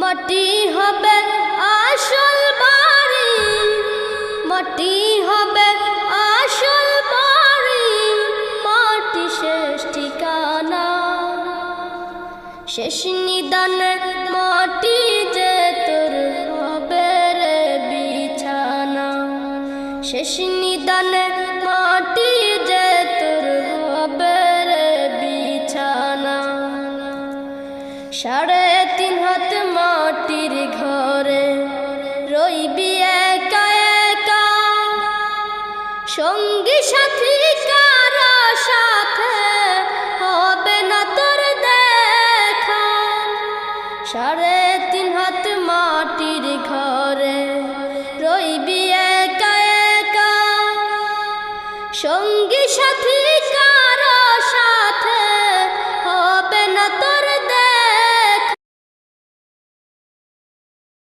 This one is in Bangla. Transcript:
মাটি হবে আসল বাড়ি, মাটি হবে আসল বাড়ি, মাটি শেষ ঠিকানা। শেষ নিদানে মাটি যে তোর হবে রে বিছানা, শেষ নিদানে মাটি যে তোর হবে রে বিছানা। 3.5 হাত মাটির ঘরে রইবি একা একা, সঙ্গী সাথী কারো সাথে হবে না তোর দেখা। 3.5 হাত মাটির ঘরে রইবি একা একা, সঙ্গী সাথী